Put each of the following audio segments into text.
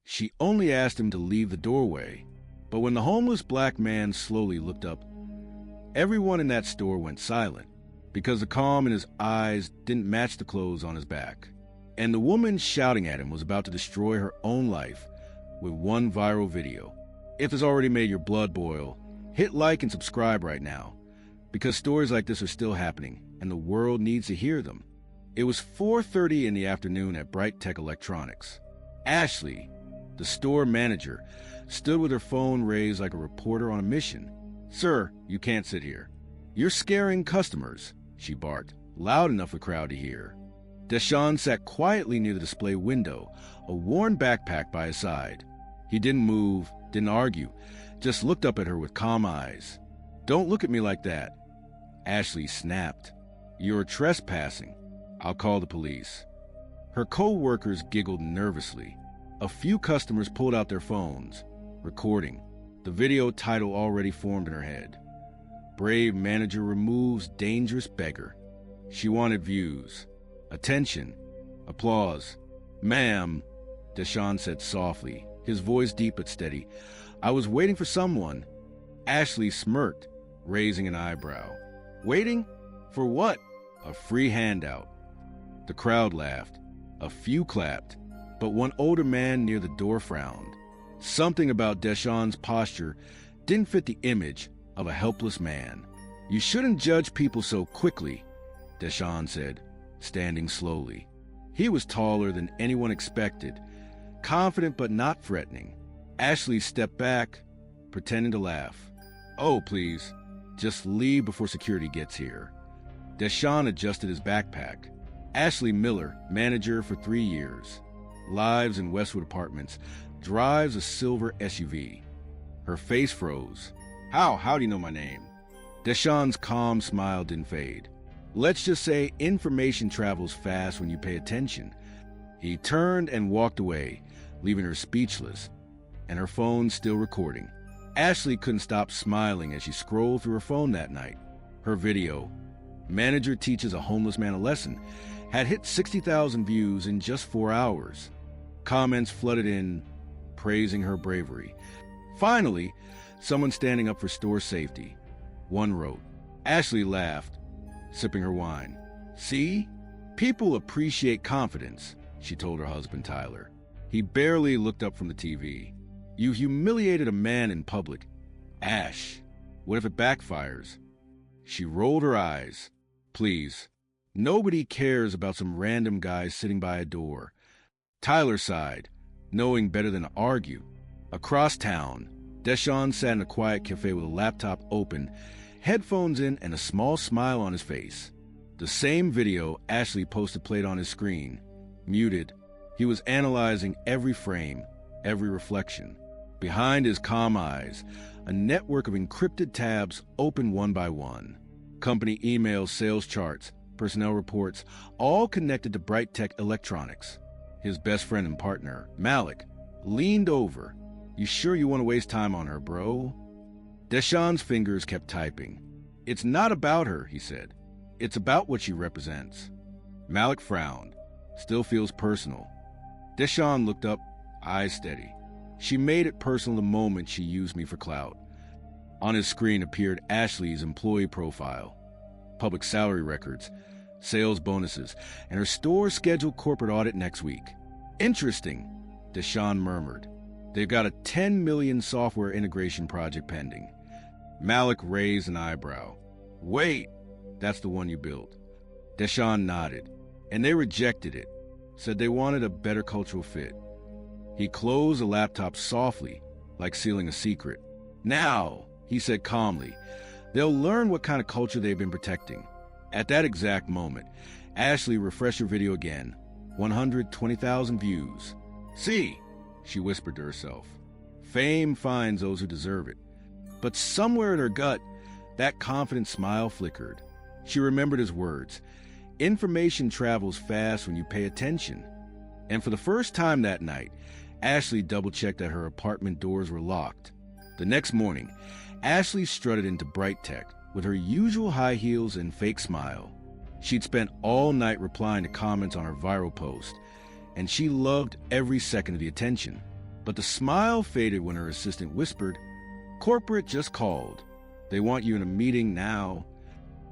She only asked him to leave the doorway, but when the homeless black man slowly looked up, everyone in that store went silent because the calm in his eyes didn't match the clothes on his back. And the woman shouting at him was about to destroy her own life with one viral video. If it's already made your blood boil, hit like and subscribe right now, because stories like this are still happening and the world needs to hear them. It was 4:30 in the afternoon at Bright Tech Electronics. Ashley, the store manager, stood with her phone raised like a reporter on a mission. "Sir, you can't sit here. You're scaring customers," she barked, loud enough for the crowd to hear. Deshaun sat quietly near the display window, a worn backpack by his side. He didn't move, didn't argue, just looked up at her with calm eyes. "Don't look at me like that." Ashley snapped. "You're trespassing. I'll call the police." Her co-workers giggled nervously. A few customers pulled out their phones, recording. The video title already formed in her head. "Brave manager removes dangerous beggar." She wanted views, attention, applause. "Ma'am," Deshaun said softly, his voice deep but steady, "I was waiting for someone." Ashley smirked, raising an eyebrow. "Waiting? For what?" "A free handout." The crowd laughed. A few clapped, but one older man near the door frowned. Something about Deshaun's posture didn't fit the image of a helpless man. "You shouldn't judge people so quickly," Deshaun said, standing slowly. He was taller than anyone expected, confident but not threatening. Ashley stepped back, pretending to laugh. "Oh, please, just leave before security gets here." Deshaun adjusted his backpack. Ashley Miller, manager for 3 years, lives in Westwood Apartments, drives a silver SUV. Her face froze. How do you know my name?" Deshaun's calm smile didn't fade. "Let's just say information travels fast when you pay attention." He turned and walked away, leaving her speechless, and her phone still recording. Ashley couldn't stop smiling as she scrolled through her phone that night. Her video, "Manager Teaches a Homeless Man a Lesson," had hit 60,000 views in just 4 hours. Comments flooded in, praising her bravery. Finally, someone standing up for store safety. One wrote. Ashley laughed, sipping her wine. "See? People appreciate confidence," she told her husband Tyler. He barely looked up from the TV. "You humiliated a man in public. Ash, what if it backfires?" She rolled her eyes. "Please. Nobody cares about some random guy sitting by a door." Tyler sighed, knowing better than to argue. Across town, Deshaun sat in a quiet cafe with a laptop open, headphones in, and a small smile on his face. The same video Ashley posted played on his screen. Muted, he was analyzing every frame, every reflection. Behind his calm eyes, a network of encrypted tabs opened one by one. Company emails, sales charts, personnel reports, all connected to Bright Tech Electronics. His best friend and partner, Malik, leaned over. "You sure you want to waste time on her, bro?" Deshaun's fingers kept typing. "It's not about her," he said. "It's about what she represents." Malik frowned. "Still feels personal." Deshaun looked up, eyes steady. "She made it personal the moment she used me for clout." On his screen appeared Ashley's employee profile, public salary records, sales bonuses, and her store scheduled corporate audit next week. "Interesting," Deshaun murmured. "They've got a $10 million software integration project pending." Malik raised an eyebrow. "Wait, that's the one you built." Deshaun nodded. "And they rejected it, said they wanted a better cultural fit." He closed the laptop softly, like sealing a secret. "Now," he said calmly, "they'll learn what kind of culture they've been protecting." At that exact moment, Ashley refreshed her video again. 120,000 views. "See," she whispered to herself. "Fame finds those who deserve it." But somewhere in her gut, that confident smile flickered. She remembered his words. Information travels fast when you pay attention. And for the first time that night, Ashley double-checked that her apartment doors were locked. The next morning, Ashley strutted into Bright Tech with her usual high heels and fake smile. She'd spent all night replying to comments on her viral post, and she loved every second of the attention. But the smile faded when her assistant whispered, "Corporate just called. They want you in a meeting now."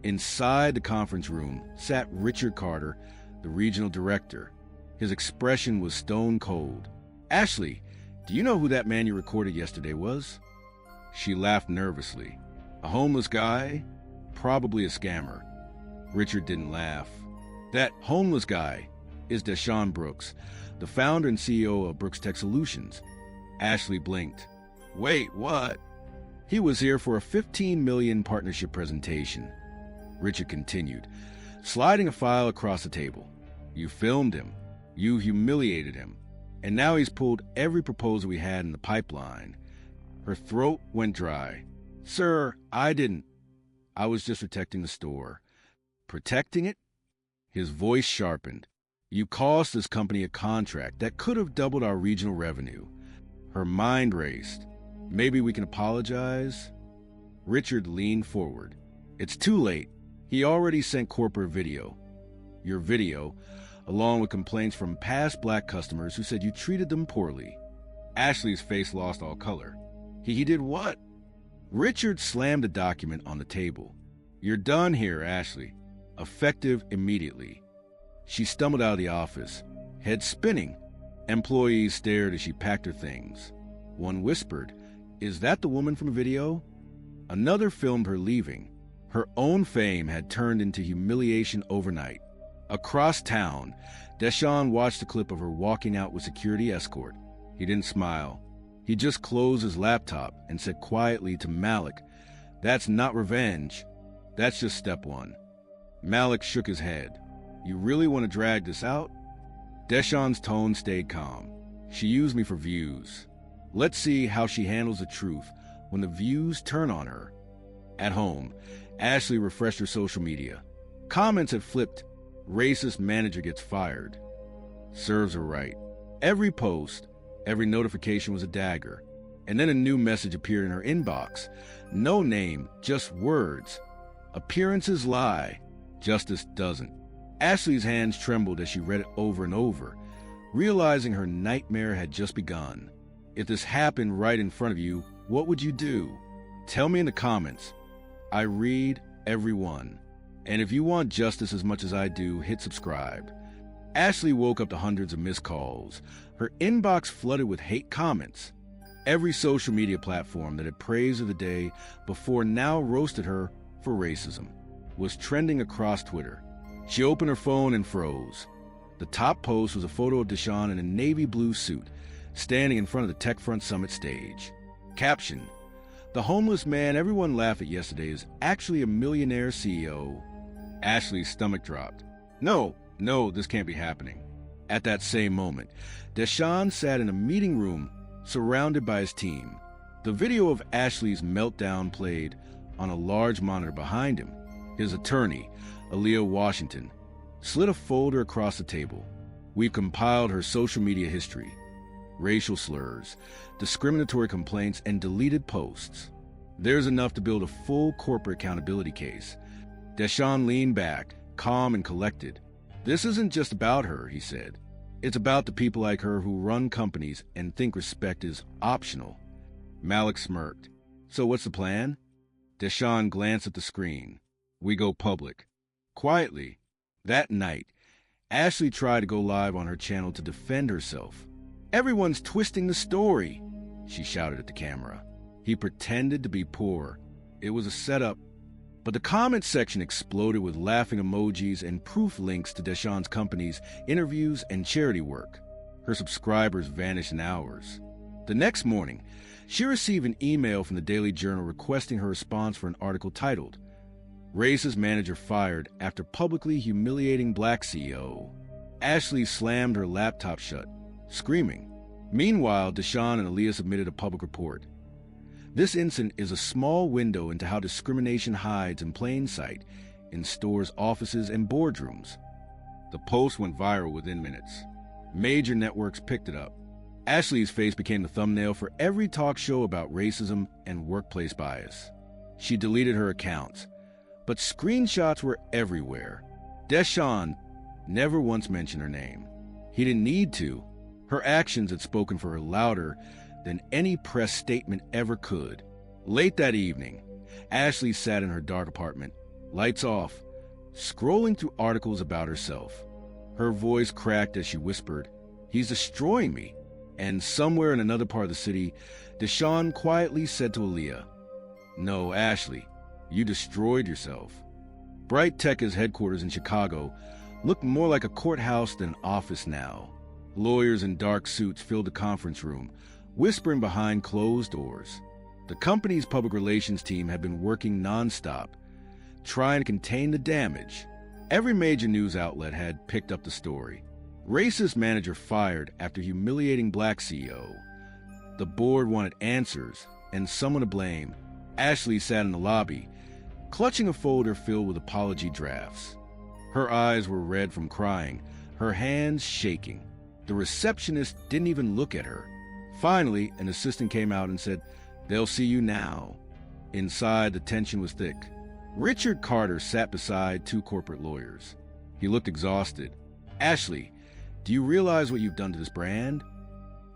Inside the conference room sat Richard Carter, the regional director. His expression was stone cold. "Ashley, do you know who that man you recorded yesterday was?" She laughed nervously. "A homeless guy? Probably a scammer." Richard didn't laugh. "That homeless guy is Deshaun Brooks, the founder and CEO of Brooks Tech Solutions." Ashley blinked. "Wait, what?" "He was here for a $15 million partnership presentation." Richard continued, sliding a file across the table. "You filmed him. You humiliated him. And now he's pulled every proposal we had in the pipeline." Her throat went dry. "Sir, I didn't. I was just protecting the store." "Protecting it?" His voice sharpened. "You cost this company a contract that could have doubled our regional revenue." Her mind raced. "Maybe we can apologize?" Richard leaned forward. "It's too late. He already sent corporate video. Your video, along with complaints from past black customers who said you treated them poorly." Ashley's face lost all color. He did what?" Richard slammed the document on the table. "You're done here, Ashley. Effective immediately." She stumbled out of the office, head spinning. Employees stared as she packed her things. One whispered, "Is that the woman from the video?" Another filmed her leaving. Her own fame had turned into humiliation overnight. Across town, Deshaun watched a clip of her walking out with security escort. He didn't smile. He just closed his laptop and said quietly to Malik, "That's not revenge. That's just step one." Malik shook his head. "You really want to drag this out?" Deshaun's tone stayed calm. "She used me for views. Let's see how she handles the truth when the views turn on her." At home, Ashley refreshed her social media. Comments had flipped. "Racist manager gets fired." Serves her right. Every post, every notification was a dagger. And then a new message appeared in her inbox. No name, just words. "Appearances lie. Justice doesn't." Ashley's hands trembled as she read it over and over, realizing her nightmare had just begun. If this happened right in front of you, what would you do? Tell me in the comments. I read every one. And if you want justice as much as I do, hit subscribe. Ashley woke up to hundreds of missed calls. Her inbox flooded with hate comments. Every social media platform that had praised her the day before now roasted her for racism was trending across Twitter. She opened her phone and froze. The top post was a photo of Deshaun in a navy blue suit, standing in front of the TechFront Summit stage. Caption: "The homeless man everyone laughed at yesterday is actually a millionaire CEO." Ashley's stomach dropped. No, this can't be happening. At that same moment, Deshaun sat in a meeting room surrounded by his team. The video of Ashley's meltdown played on a large monitor behind him. His attorney, Aaliyah Washington, slid a folder across the table. "We've compiled her social media history. Racial slurs, discriminatory complaints, and deleted posts. There's enough to build a full corporate accountability case." Deshaun leaned back, calm and collected. "This isn't just about her," he said. "It's about the people like her who run companies and think respect is optional." Malik smirked. "So what's the plan?" Deshaun glanced at the screen. "We go public." Quietly, that night, Ashley tried to go live on her channel to defend herself. "Everyone's twisting the story," she shouted at the camera. He pretended to be poor. It was a setup. But the comment section exploded with laughing emojis and proof links to Deshaun's company's interviews and charity work. Her subscribers vanished in hours. The next morning, she received an email from the Daily Journal requesting her response for an article titled, "Racist Manager Fired After Publicly Humiliating Black CEO." Ashley slammed her laptop shut, screaming. Meanwhile, Deshaun and Aaliyah submitted a public report. This incident is a small window into how discrimination hides in plain sight in stores, offices, and boardrooms. The post went viral within minutes. Major networks picked it up. Ashley's face became the thumbnail for every talk show about racism and workplace bias. She deleted her accounts, but screenshots were everywhere. Deshaun never once mentioned her name. He didn't need to. Her actions had spoken for her louder than any press statement ever could. Late that evening, Ashley sat in her dark apartment, lights off, scrolling through articles about herself. Her voice cracked as she whispered, "He's destroying me." And somewhere in another part of the city, Deshaun quietly said to Aaliyah, "No, Ashley, you destroyed yourself." Bright Tech's headquarters in Chicago looked more like a courthouse than an office now. Lawyers in dark suits filled the conference room, whispering behind closed doors. The company's public relations team had been working nonstop, trying to contain the damage. Every major news outlet had picked up the story. Racist manager fired after humiliating black CEO. The board wanted answers and someone to blame. Ashley sat in the lobby, clutching a folder filled with apology drafts. Her eyes were red from crying, her hands shaking. The receptionist didn't even look at her. Finally, an assistant came out and said, "They'll see you now." Inside, the tension was thick. Richard Carter sat beside two corporate lawyers. He looked exhausted. "Ashley, do you realize what you've done to this brand?"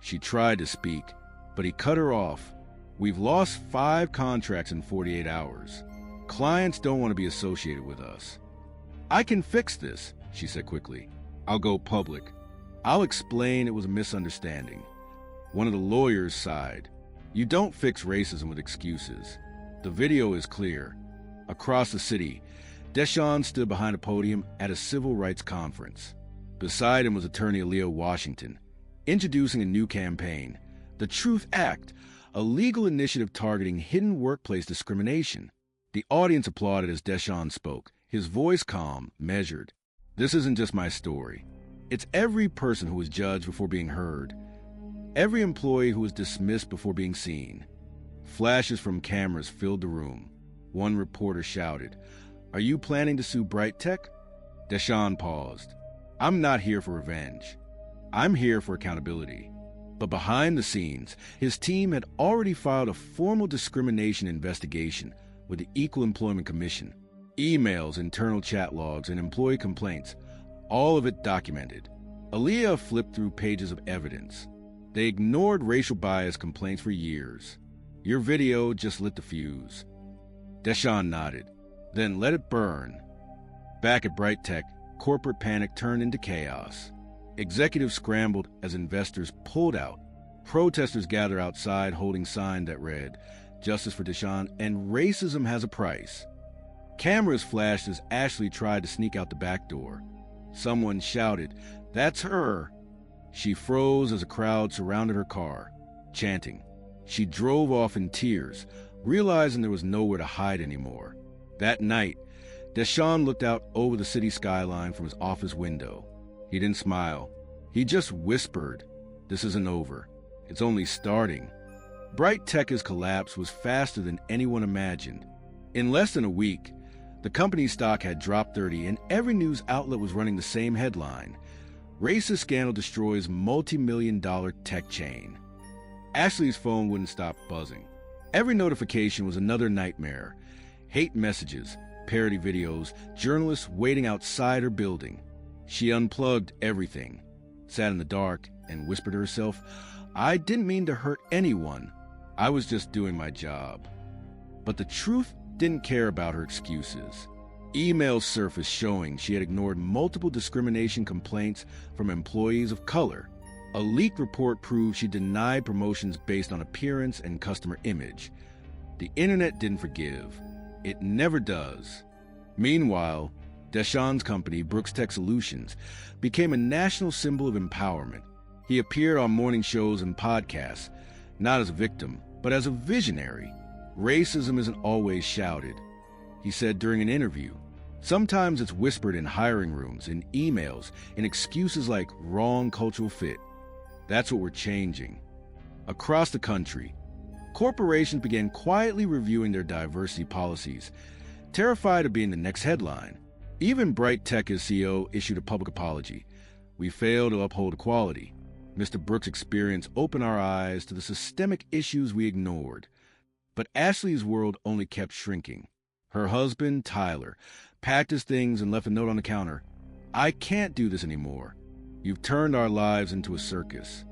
She tried to speak, but he cut her off. "We've lost 5 contracts in 48 hours. Clients don't want to be associated with us." "I can fix this," she said quickly. "I'll go public. I'll explain it was a misunderstanding." One of the lawyers sighed. "You don't fix racism with excuses. The video is clear." Across the city, Deshaun stood behind a podium at a civil rights conference. Beside him was attorney Aaliyah Washington, introducing a new campaign, the Truth Act, a legal initiative targeting hidden workplace discrimination. The audience applauded as Deshaun spoke, his voice calm, measured. "This isn't just my story. It's every person who was judged before being heard, every employee who was dismissed before being seen." Flashes from cameras filled the room. One reporter shouted, "Are you planning to sue Bright Tech?" Deshaun paused. "I'm not here for revenge. I'm here for accountability." But behind the scenes, his team had already filed a formal discrimination investigation with the Equal Employment Commission. Emails, internal chat logs, and employee complaints, all of it documented. Aaliyah flipped through pages of evidence. They ignored racial bias complaints for years. Your video just lit the fuse. Deshaun nodded. Then let it burn. Back at Bright Tech, corporate panic turned into chaos. Executives scrambled as investors pulled out. Protesters gathered outside holding signs that read, "Justice for Deshaun," and "Racism has a price." Cameras flashed as Ashley tried to sneak out the back door. Someone shouted, "That's her!" She froze as a crowd surrounded her car, chanting. She drove off in tears, realizing there was nowhere to hide anymore. That night, Deshaun looked out over the city skyline from his office window. He didn't smile. He just whispered, "This isn't over. It's only starting." Bright Tech's collapse was faster than anyone imagined. In less than a week, the company's stock had dropped 30, and every news outlet was running the same headline: "Racist scandal destroys multi-million-dollar tech chain." Ashley's phone wouldn't stop buzzing. Every notification was another nightmare. Hate messages, parody videos, journalists waiting outside her building. She unplugged everything, sat in the dark, and whispered to herself, "I didn't mean to hurt anyone. I was just doing my job." But the truth didn't care about her excuses. Emails surfaced showing she had ignored multiple discrimination complaints from employees of color. A leaked report proved she denied promotions based on appearance and customer image. The internet didn't forgive. It never does. Meanwhile, Deshaun's company, Brooks Tech Solutions, became a national symbol of empowerment. He appeared on morning shows and podcasts, not as a victim, but as a visionary. "Racism isn't always shouted," he said during an interview. "Sometimes it's whispered in hiring rooms, in emails, in excuses like wrong cultural fit." That's what we're changing. Across the country, corporations began quietly reviewing their diversity policies, terrified of being the next headline. Even Bright Tech's CEO issued a public apology. "We failed to uphold equality. Mr. Brooks' experience opened our eyes to the systemic issues we ignored." But Ashley's world only kept shrinking. Her husband, Tyler, packed his things and left a note on the counter. "I can't do this anymore. You've turned our lives into a circus.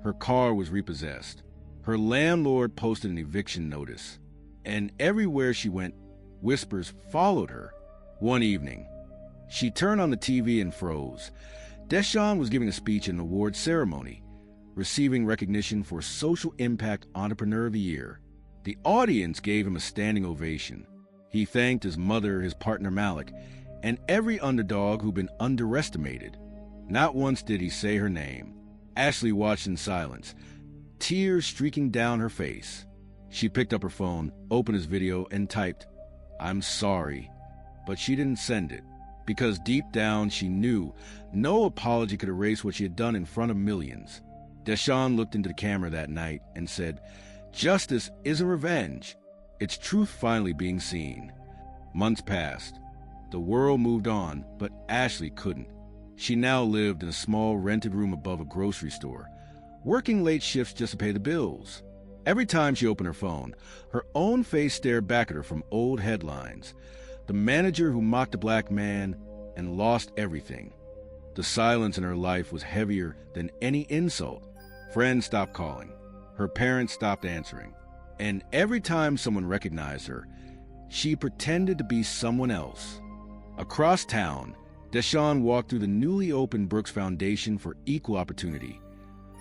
Her car was repossessed. Her landlord posted an eviction notice. And everywhere she went, whispers followed her. One evening, she turned on the TV and froze. Deshaun was giving a speech at an awards ceremony, receiving recognition for Social Impact Entrepreneur of the Year. The audience gave him a standing ovation. He thanked his mother, his partner Malik, and every underdog who'd been underestimated. Not once did he say her name. Ashley watched in silence, tears streaking down her face. She picked up her phone, opened his video, and typed, "I'm sorry." But she didn't send it, because deep down she knew no apology could erase what she had done in front of millions. Deshaun looked into the camera that night and said, "Justice isn't revenge. It's truth finally being seen." Months passed. The world moved on, but Ashley couldn't. She now lived in a small rented room above a grocery store, working late shifts just to pay the bills. Every time she opened her phone, her own face stared back at her from old headlines. The manager who mocked a black man and lost everything. The silence in her life was heavier than any insult. Friends stopped calling. Her parents stopped answering. And every time someone recognized her, she pretended to be someone else. Across town, Deshaun walked through the newly opened Brooks Foundation for Equal Opportunity,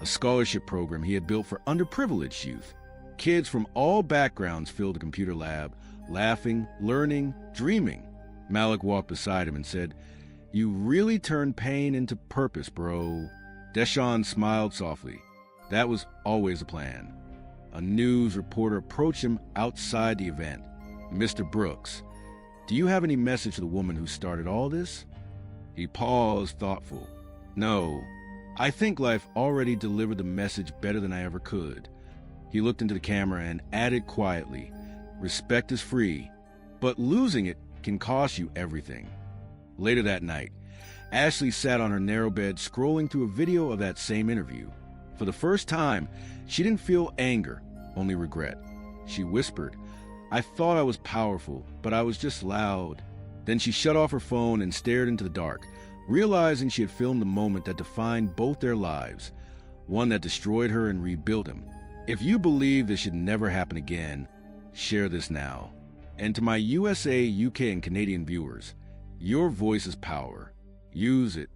a scholarship program he had built for underprivileged youth. Kids from all backgrounds filled the computer lab, laughing, learning, dreaming. Malik walked beside him and said, "You really turned pain into purpose, bro." Deshaun smiled softly. That was always the plan. A news reporter approached him outside the event. "Mr. Brooks, do you have any message to the woman who started all this?" He paused, thoughtful. "No, I think life already delivered the message better than I ever could." He looked into the camera and added quietly, "Respect is free, but losing it can cost you everything." Later that night, Ashley sat on her narrow bed scrolling through a video of that same interview. For the first time, she didn't feel anger, only regret. She whispered, "I thought I was powerful, but I was just loud." Then she shut off her phone and stared into the dark, realizing she had filmed the moment that defined both their lives, one that destroyed her and rebuilt him. If you believe this should never happen again, share this now. And to my USA, UK, and Canadian viewers, your voice is power. Use it.